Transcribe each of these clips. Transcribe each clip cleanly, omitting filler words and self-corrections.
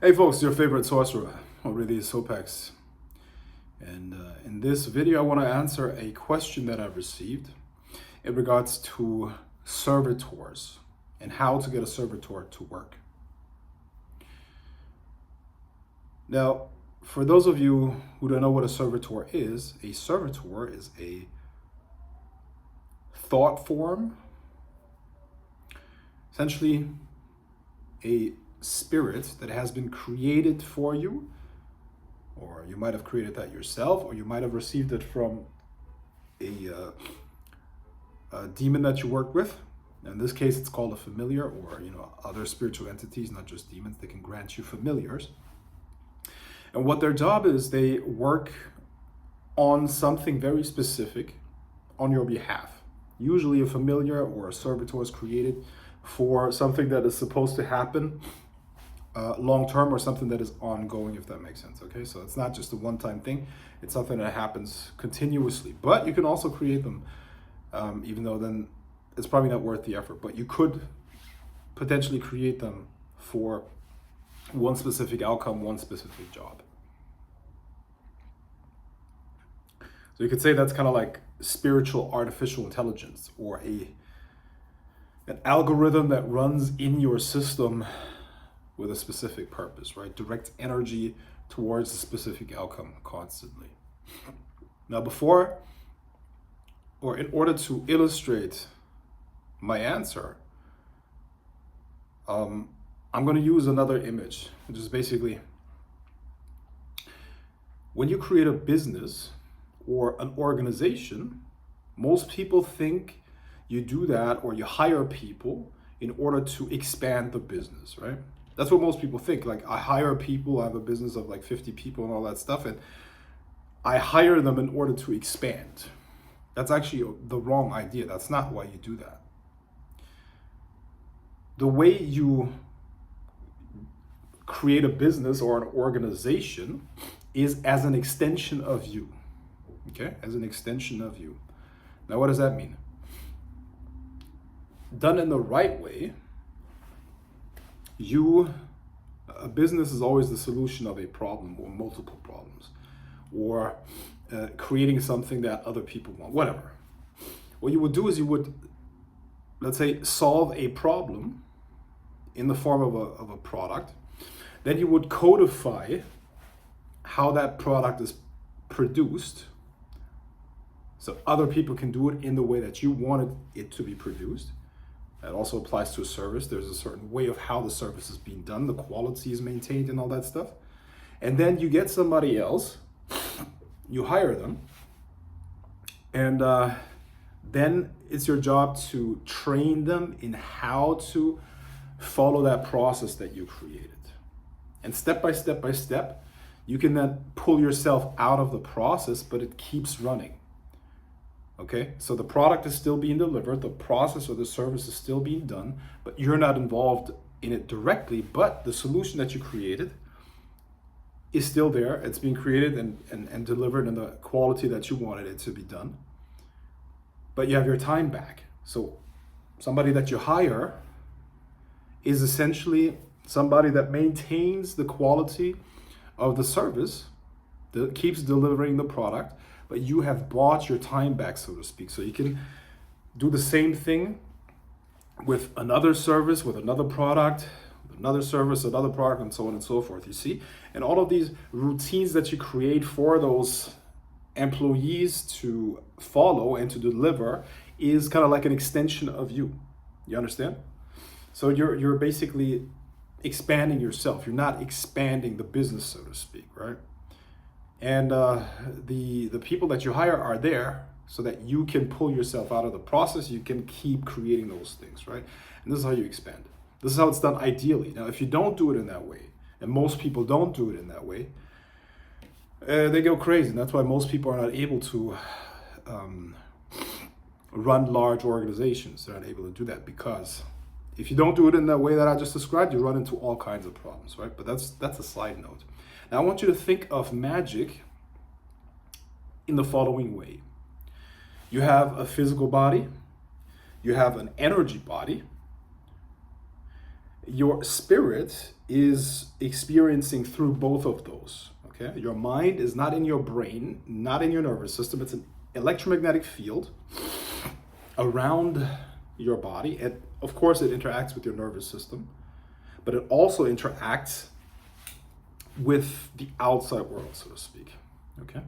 Hey folks, your favorite sorcerer, or really Sopex. And in this video, I want to answer a question that I've received in regards to servitors and how to get a servitor to work. Now, for those of you who don't know what a servitor is a thought form, essentially a spirit that has been created for you, or you might have created that yourself, or you might have received it from a demon that you work with. In this case, it's called a familiar, or other spiritual entities, not just demons. They can grant you familiars. And what their job is, they work on something very specific on your behalf. Usually a familiar or a servitor is created for something that is supposed to happen long-term, or something that is ongoing, if that makes sense. Okay, so it's not just a one-time thing. It's something that happens continuously. But you can also create them, even though then it's probably not worth the effort. But you could potentially create them for one specific outcome, one specific job. So you could say that's kind of like spiritual artificial intelligence, or an algorithm that runs in your system with a specific purpose, right? Directs energy towards a specific outcome constantly. Now, in order to illustrate my answer, I'm going to use another image, which is basically when you create a business or an organization, most people think you do that, or you hire people in order to expand the business, right? That's what most people think. Like, I hire people, I have a business of like 50 people and all that stuff, and I hire them in order to expand. That's actually the wrong idea. That's not why you do that. The way you create a business or an organization is as an extension of you. Okay? As an extension of you. Now, what does that mean? Done in the right way, a business is always the solution of a problem or multiple problems, or creating something that other people want, whatever. What you would do is you would, let's say, solve a problem in the form of a product. Then you would codify how that product is produced, so other people can do it in the way that you wanted it to be produced. That also applies to a service. There's a certain way of how the service is being done, the quality is maintained and all that stuff. And then you get somebody else, you hire them, and then it's your job to train them in how to follow that process that you created. And step by step, you can then pull yourself out of the process, but it keeps running. Okay, so the product is still being delivered, the process or the service is still being done, but you're not involved in it directly, but the solution that you created is still there. It's being created and delivered in the quality that you wanted it to be done, but you have your time back. So somebody that you hire is essentially somebody that maintains the quality of the service, that keeps delivering the product, but you have bought your time back, so to speak. So you can do the same thing with another service, with another product, with another service, another product, and so on and so forth, you see? And all of these routines that you create for those employees to follow and to deliver is kind of like an extension of you. You understand? So you're basically expanding yourself. You're not expanding the business, so to speak, right? And the people that you hire are there so that you can pull yourself out of the process. You can keep creating those things, right? And this is how you expand. This is how it's done ideally. Now, if you don't do it in that way, and most people don't do it in that way, they go crazy. And that's why most people are not able to run large organizations. They're not able to do that, because if you don't do it in that way that I just described, you run into all kinds of problems, right? But that's a side note. Now, I want you to think of magic in the following way. You have a physical body, you have an energy body, your spirit is experiencing through both of those. Okay, your mind is not in your brain, not in your nervous system. It's an electromagnetic field around your body, and of course it interacts with your nervous system, but it also interacts with the outside world, so to speak. Okay,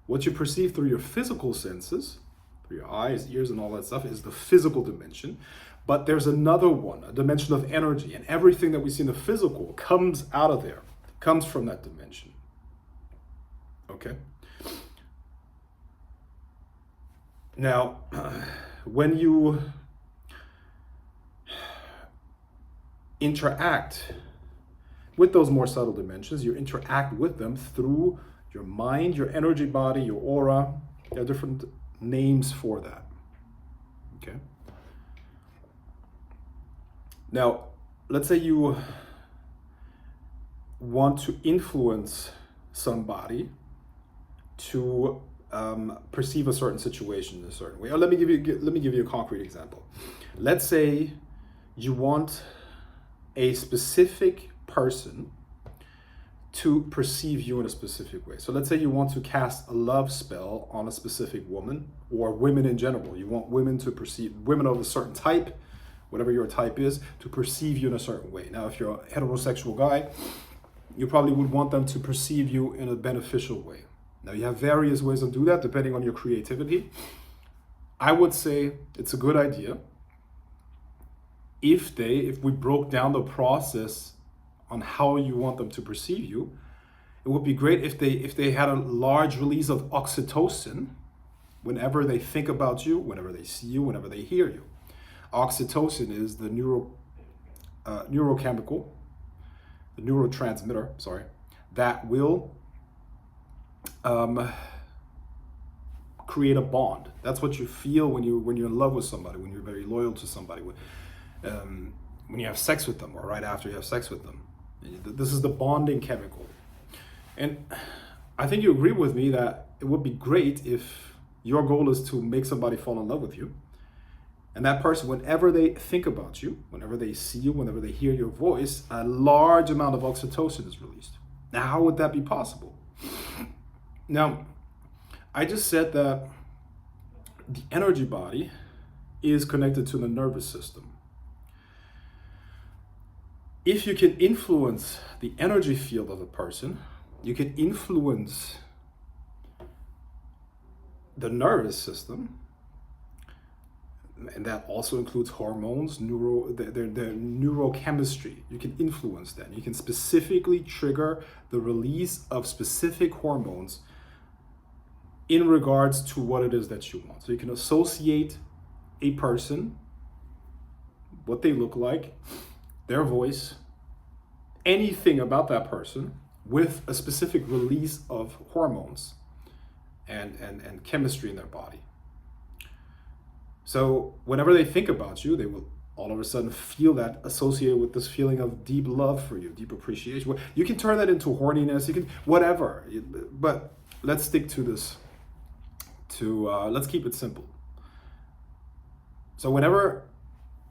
what you perceive through your physical senses, through your eyes, ears, and all that stuff, is the physical dimension. But there's another one, a dimension of energy, and everything that we see in the physical comes out of there, comes from that dimension. Okay? Now, when you interact with those more subtle dimensions, you interact with them through your mind, your energy body, your aura. There are different names for that. Okay? Now, let's say you want to influence somebody to perceive a certain situation in a certain way. Or let me give you a concrete example. Let's say you want a specific person to perceive you in a specific way. So let's say you want to cast a love spell on a specific woman, or women in general. You want women to perceive, women of a certain type, whatever your type is, to perceive you in a certain way. Now, if you're a heterosexual guy, you probably would want them to perceive you in a beneficial way. Now, you have various ways to do that depending on your creativity. I would say it's a good idea if we broke down the process on how you want them to perceive you. It would be great if they had a large release of oxytocin whenever they think about you, whenever they see you, whenever they hear you. Oxytocin is the neurotransmitter, that will create a bond. That's what you feel when you're in love with somebody, when you're very loyal to somebody, when you have sex with them, or right after you have sex with them. This is the bonding chemical. And I think you agree with me that it would be great if your goal is to make somebody fall in love with you. And that person, whenever they think about you, whenever they see you, whenever they hear your voice, a large amount of oxytocin is released. Now, how would that be possible? Now, I just said that the energy body is connected to the nervous system. If you can influence the energy field of a person, you can influence the nervous system, and that also includes hormones, their neurochemistry. You can influence that. You can specifically trigger the release of specific hormones in regards to what it is that you want. So you can associate a person, what they look like, their voice, anything about that person, with a specific release of hormones and chemistry in their body. So whenever they think about you, they will all of a sudden feel that associated with this feeling of deep love for you, deep appreciation. You can turn that into horniness, you can, whatever, but let's stick to this, let's keep it simple. So whenever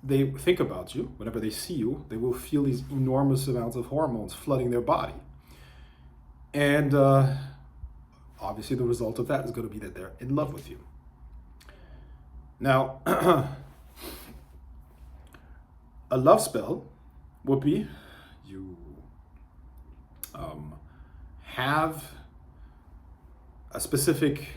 they think about you, whenever they see you, they will feel these enormous amounts of hormones flooding their body. And obviously the result of that is going to be that they're in love with you. Now, a love spell would be you have a specific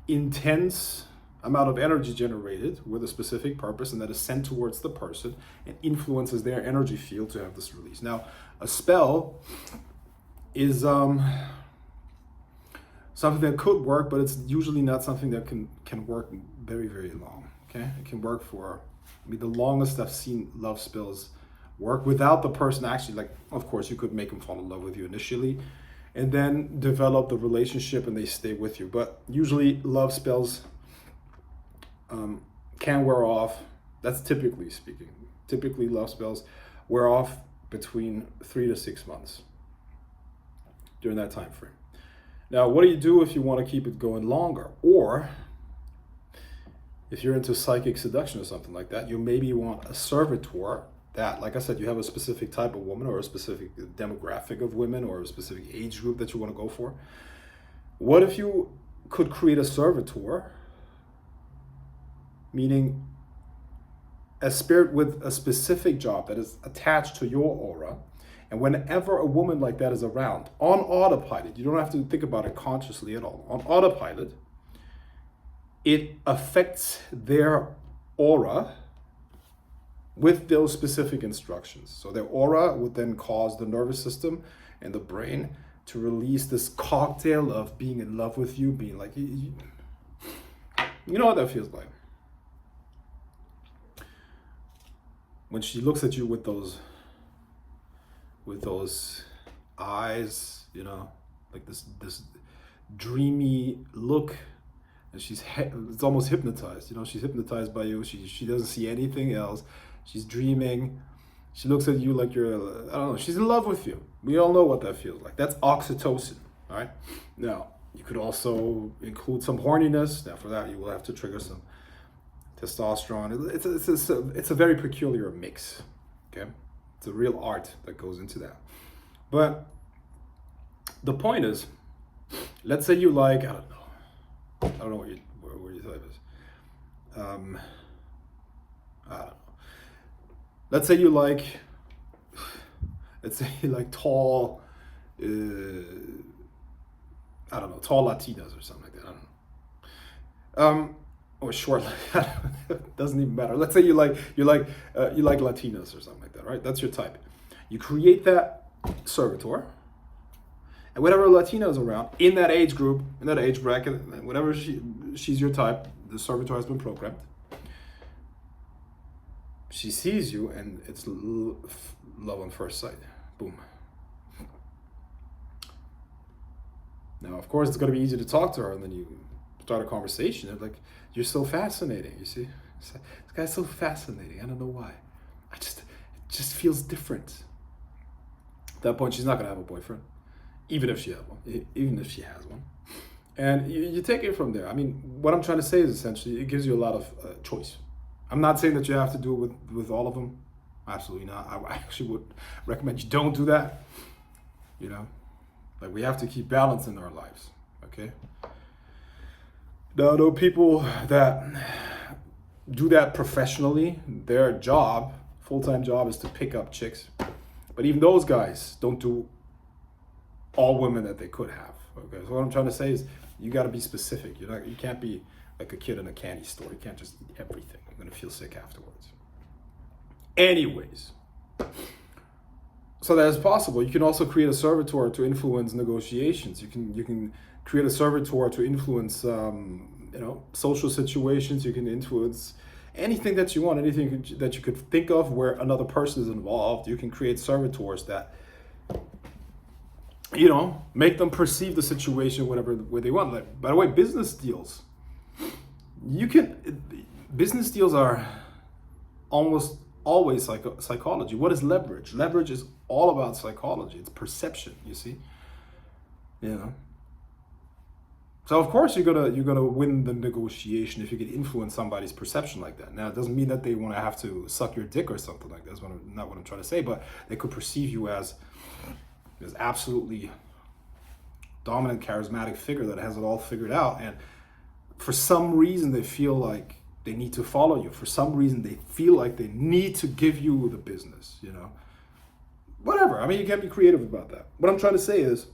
intense amount of energy generated with a specific purpose, and that is sent towards the person and influences their energy field to have this release. Now, a spell is something that could work, but it's usually not something that can work very, very long. Okay, it can work for, the longest I've seen love spells work without the person actually, like, of course, you could make them fall in love with you initially, and then develop the relationship, and they stay with you. But usually, love spells can wear off. That's typically speaking. Typically, love spells wear off between 3 to 6 months during that time frame. Now, what do you do if you want to keep it going longer? Or if you're into psychic seduction or something like that, you maybe want a servitor that, like I said, you have a specific type of woman or a specific demographic of women or a specific age group that you want to go for. What if you could create a servitor, meaning a spirit with a specific job that is attached to your aura, and whenever a woman like that is around, on autopilot, you don't have to think about it consciously at all, on autopilot, it affects their aura with those specific instructions. So their aura would then cause the nervous system and the brain to release this cocktail of being in love with you, being like, you know what that feels like. When she looks at you with those eyes, you know, like this dreamy look, and it's almost hypnotized. You know, she's hypnotized by you. She doesn't see anything else. She's dreaming. She looks at you like you're, I don't know, she's in love with you. We all know what that feels like. That's oxytocin, all right? Now, you could also include some horniness. Now, for that, you will have to trigger some testosterone. It's a very peculiar mix, okay? It's a real art that goes into that. But the point is, let's say you like, I don't know what your type is. I don't know. Let's say you like tall, tall Latinas or something like that. I don't know. Or short, doesn't even matter. Let's say you like Latinas or something like that, right? That's your type. You create that servitor, and whenever a Latina is around in that age group, in that age bracket, whenever she's your type, the servitor has been programmed. She sees you, and it's love on first sight. Boom. Now, of course, it's going to be easy to talk to her, and then you start a conversation. And like, you're so fascinating, you see? This guy's so fascinating. I don't know why. It just feels different. At that point, she's not going to have a boyfriend, even if she has one. And you take it from there. I mean, what I'm trying to say is essentially, it gives you a lot of choice. I'm not saying that you have to do it with all of them. Absolutely not. I actually would recommend you don't do that. You know, like, we have to keep balance in our lives, okay? Now, there are people that do that professionally. Their job, full-time job, is to pick up chicks. But even those guys don't do all women that they could have, okay? So what I'm trying to say is, you got to be specific. You can't be like a kid in a candy store. You can't just eat everything. You're going to feel sick afterwards. Anyways, so that is possible. You can also create a servitor to influence negotiations. You can create a servitor to influence social situations. You can influence anything that you want, anything that you could think of where another person is involved. You can create servitors that, you know, make them perceive the situation where they want. Like, by the way, business deals. Business deals are almost always psychology. What is leverage? Leverage is all about psychology. It's perception, you see? You know? So of course you're gonna win the negotiation if you can influence somebody's perception like that. Now, it doesn't mean that they want to have to suck your dick or something like that. That's not what I'm trying to say, but they could perceive you as absolutely dominant, charismatic figure that has it all figured out, and for some reason they feel like they need to follow you. For some reason they feel like they need to give you the business, you know. Whatever. I mean, you can't be creative about that. What I'm trying to say is,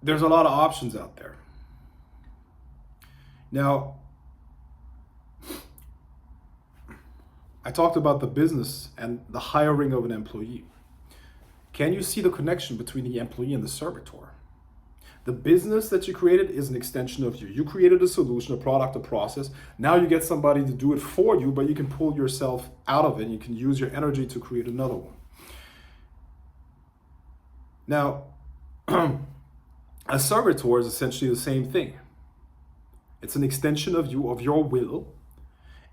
there's a lot of options out there. Now, I talked about the business and the hiring of an employee. Can you see the connection between the employee and the servitor? The business that you created is an extension of you. You created a solution, a product, a process. Now you get somebody to do it for you, but you can pull yourself out of it. And you can use your energy to create another one. Now, a servitor is essentially the same thing. It's an extension of you, of your will,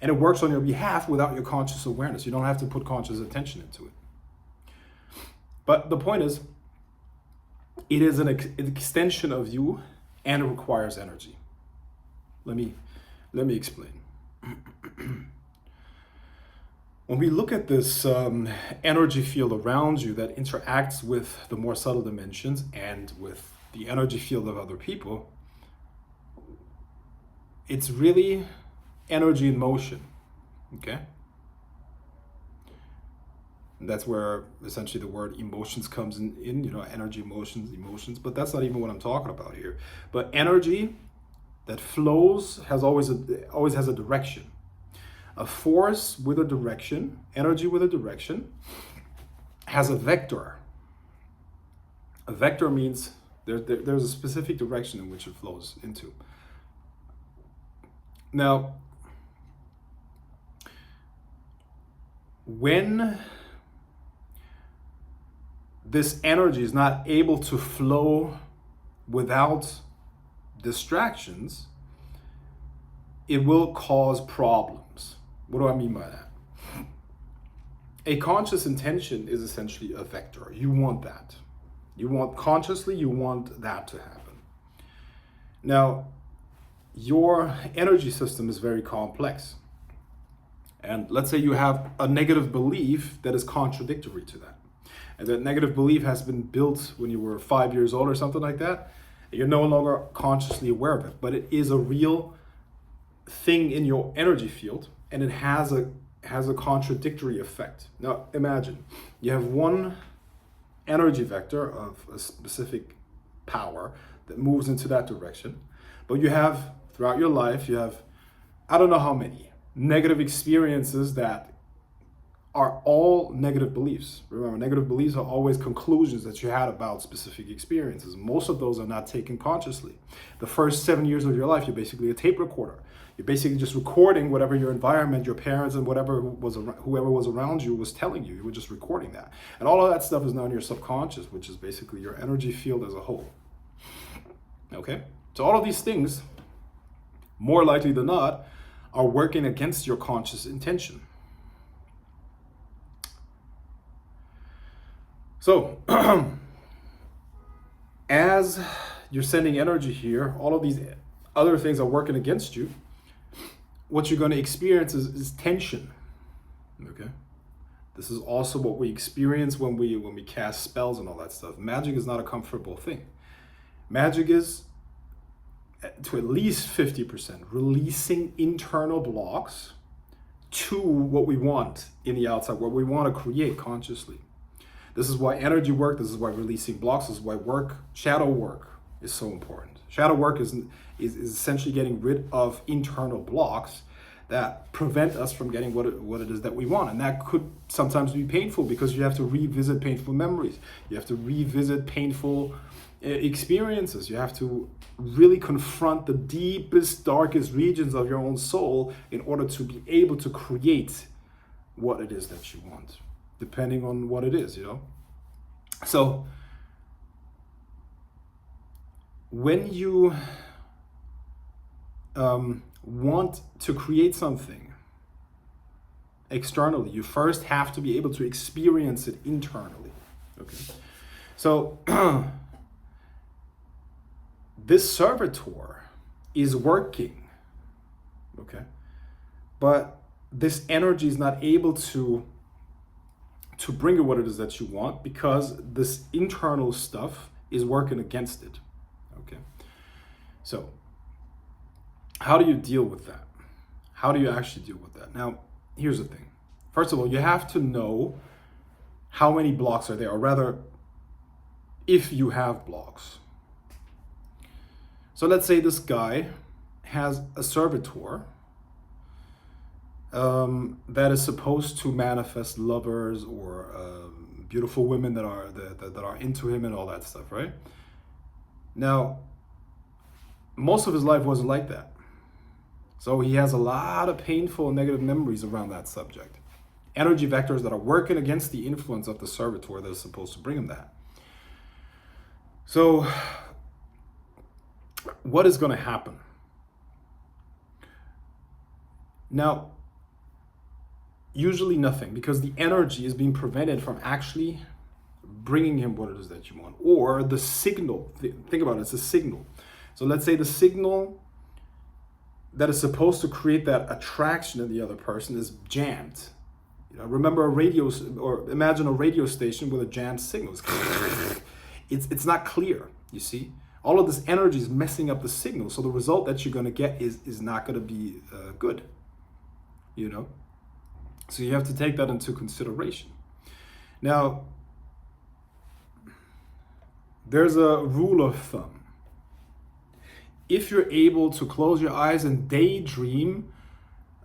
and it works on your behalf without your conscious awareness. You don't have to put conscious attention into it. But the point is, it is an extension of you, and it requires energy. Let me explain. When we look at this energy field around you that interacts with the more subtle dimensions and with the energy field of other people, it's really energy in motion, okay? And that's where essentially the word emotions comes in, energy, emotions, but that's not even what I'm talking about here. But energy that flows always has a direction. A force with a direction, energy with a direction, has a vector. A vector means there's a specific direction in which it flows into. Now, when this energy is not able to flow without distractions, it will cause problems. What do I mean by that? A conscious intention is essentially a vector. You want that. You want that to happen. Now, your energy system is very complex. And let's say you have a negative belief that is contradictory to that. And that negative belief has been built when you were 5 years old or something like that. You're no longer consciously aware of it, but it is a real thing in your energy field, and it has a contradictory effect. Now imagine you have one energy vector of a specific power that moves into that direction, but you have throughout your life, you have I don't know how many negative experiences that are all negative beliefs. Remember, negative beliefs are always conclusions that you had about specific experiences. Most of those are not taken consciously. The first 7 years of your life, you're basically a tape recorder. You're basically just recording whatever your environment, your parents, and whoever was around you was telling you. You were just recording that. And all of that stuff is now in your subconscious, which is basically your energy field as a whole. Okay? So all of these things, more likely than not, are working against your conscious intention. So, as you're sending energy here, all of these other things are working against you. What you're going to experience is tension. Okay? This is also what we experience when we cast spells and all that stuff. Magic is not a comfortable thing. Magic is, to at least 50%, releasing internal blocks to what we want in the outside, what we want to create consciously. This is why energy work, this is why releasing blocks, this is why shadow work is so important. Shadow work is essentially getting rid of internal blocks that prevent us from getting what it is that we want. And that could sometimes be painful because you have to revisit painful memories. You have to revisit painful experiences. You have to really confront the deepest, darkest regions of your own soul in order to be able to create what it is that you want, depending on what it is, So when you want to create something externally, you first have to be able to experience it internally. Okay. So this servitor is working, okay, but this energy is not able to bring you what it is that you want because this internal stuff is working against it. Okay. So how do you deal with that? How do you actually deal with that? Now, here's the thing. First of all, you have to know how many blocks are there, or rather, if you have blocks. So let's say this guy has a servitor that is supposed to manifest lovers or beautiful women that are into him and all that stuff, right? Now, most of his life wasn't like that. So he has a lot of painful and negative memories around that subject. Energy vectors that are working against the influence of the servitor that is supposed to bring him that. So what is going to happen? Now, usually nothing, because the energy is being prevented from actually bringing him what it is that you want. Or the signal, think about it, it's a signal. So let's say the signal that is supposed to create that attraction in the other person is jammed. Remember or imagine a radio station with a jammed signal. It's not clear, you see. All of this energy is messing up the signal, so the result that you're going to get is not going to be good, So you have to take that into consideration. Now, there's a rule of thumb. If you're able to close your eyes and daydream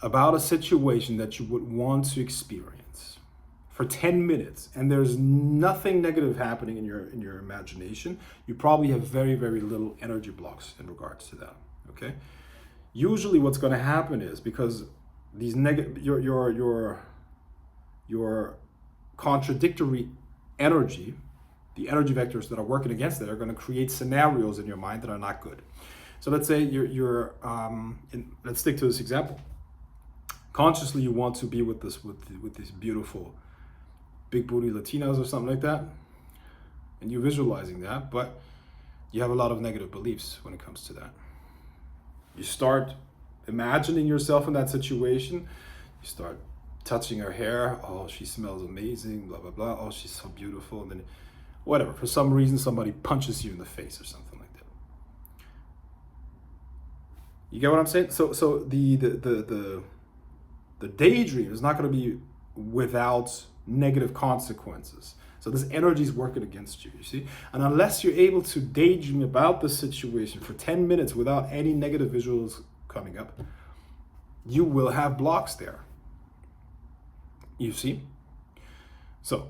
about a situation that you would want to experience for 10 minutes, and there's nothing negative happening in your imagination, you probably have very, very little energy blocks in regards to that. Okay. Usually, what's going to happen is, because these your contradictory energy, the energy vectors that are working against it, are going to create scenarios in your mind that are not good. So let's say let's stick to this example. Consciously, you want to be with these beautiful big booty Latinas or something like that, and you're visualizing that, but you have a lot of negative beliefs when it comes to that. You start imagining yourself in that situation. You start touching her hair. Oh, she smells amazing, blah, blah, blah. Oh, she's so beautiful. And then whatever, for some reason, somebody punches you in the face or something like that. You get what I'm saying? So the daydream is not going to be without negative consequences. So this energy is working against you, you see? And unless you're able to daydream about the situation for 10 minutes without any negative visuals coming up, you will have blocks there. You see? So,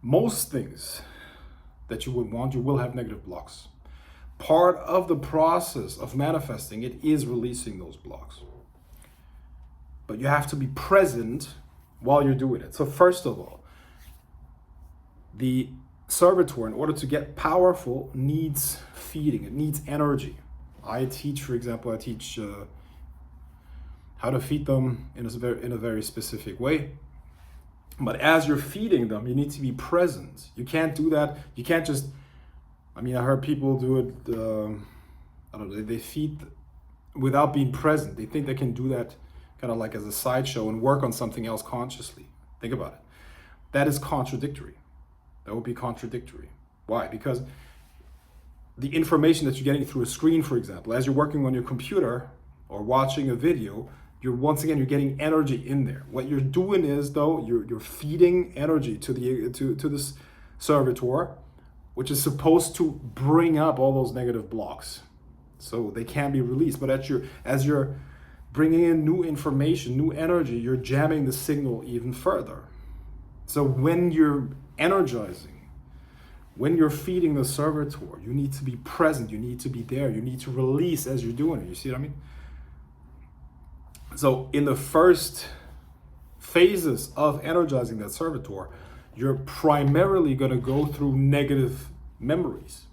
most things that you would want, you will have negative blocks. Part of the process of manifesting it is releasing those blocks. But you have to be present while you're doing it. So first of all, the servitor, in order to get powerful, needs feeding. It needs energy. I teach how to feed them in a very specific way. But as you're feeding them, you need to be present. You can't do that. You can't just, I heard people do it, they feed without being present. They think they can do that kind of like as a sideshow and work on something else consciously. Think about it. That is contradictory. That would be contradictory. Why? Because the information that you're getting through a screen, for example, as you're working on your computer or watching a video, you're getting energy in there. What you're doing is, though, you're feeding energy to this servitor, which is supposed to bring up all those negative blocks, so they can be released. But as you're bringing in new information, new energy, you're jamming the signal even further. So when you're energizing, when you're feeding the servitor, you need to be present, you need to be there, you need to release as you're doing it. You see what I mean? So in the first phases of energizing that servitor, you're primarily going to go through negative memories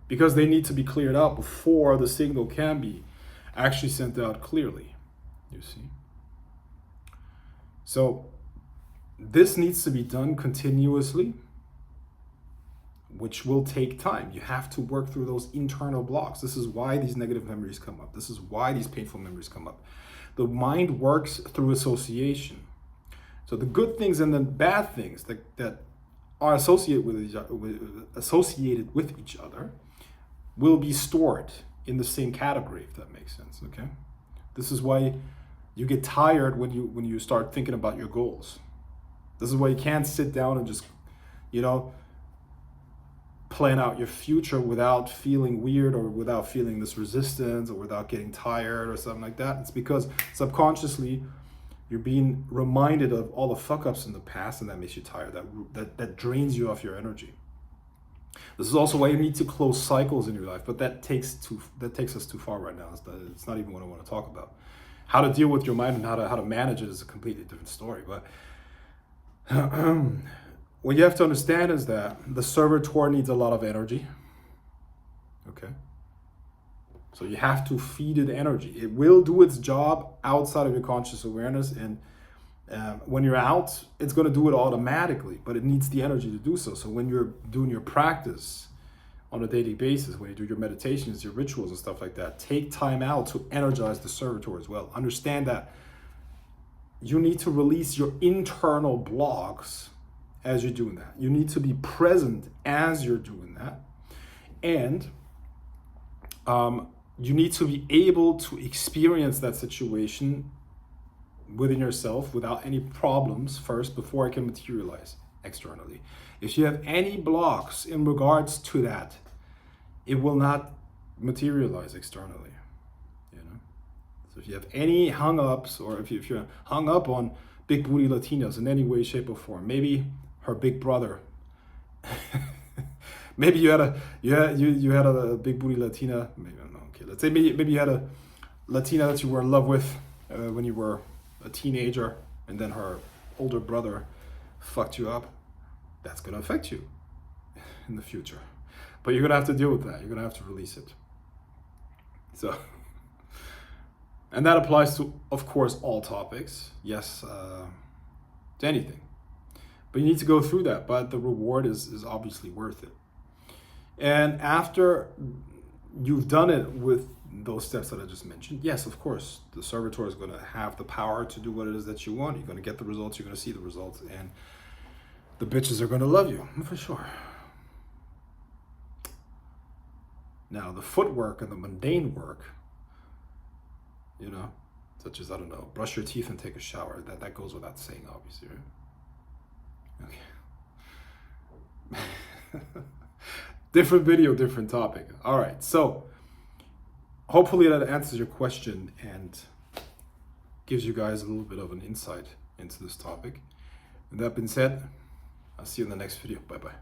because they need to be cleared out before the signal can be actually sent out clearly, you see. So this needs to be done continuously, which will take time. You have to work through those internal blocks. This is why these negative memories come up. This is why these painful memories come up. The mind works through association. So the good things and the bad things that are associated with each other will be stored in the same category, if that makes sense, okay? This is why you get tired when you start thinking about your goals. This is why you can't sit down and just, plan out your future without feeling weird or without feeling this resistance or without getting tired or something like that. It's because subconsciously you're being reminded of all the fuck-ups in the past, and that makes you tired. That drains you of your energy. This is also why you need to close cycles in your life, but that takes us too far right now. It's not even what I want to talk about. How to deal with your mind and how to manage it is a completely different story. But what you have to understand is that the servitor needs a lot of energy. Okay. So you have to feed it energy. It will do its job outside of your conscious awareness, and when you're out, it's going to do it automatically, but it needs the energy to do so. So when you're doing your practice on a daily basis, when you do your meditations, your rituals and stuff like that, take time out to energize the servitor as well. Understand that you need to release your internal blocks as you're doing that. You need to be present as you're doing that. And you need to be able to experience that situation within yourself without any problems first before it can materialize externally. If you have any blocks in regards to that, it will not materialize externally. You know? So if you have any hung-ups, or if you're hung up on big booty Latinas in any way, shape, or form, maybe her big brother, maybe you had a big booty Latina, maybe, I don't know, okay, let's say maybe you had a Latina that you were in love with when you were a teenager, and then her older brother fucked you up. That's gonna affect you in the future. But you're gonna have to deal with that. You're gonna have to release it. So, and that applies to, of course, all topics. Yes, to anything. But you need to go through that. But the reward is obviously worth it. And after you've done it with those steps that I just mentioned, yes, of course, the servitor is gonna have the power to do what it is that you want. You're gonna get the results. You're gonna see the results, and the bitches are gonna love you for sure. Now, the footwork and the mundane work, you know, such as, I don't know, brush your teeth and take a shower, that goes without saying, obviously, right? Okay. Different video, different topic. All right, so hopefully that answers your question and gives you guys a little bit of an insight into this topic. And that being said, I'll see you in the next video. Bye-bye.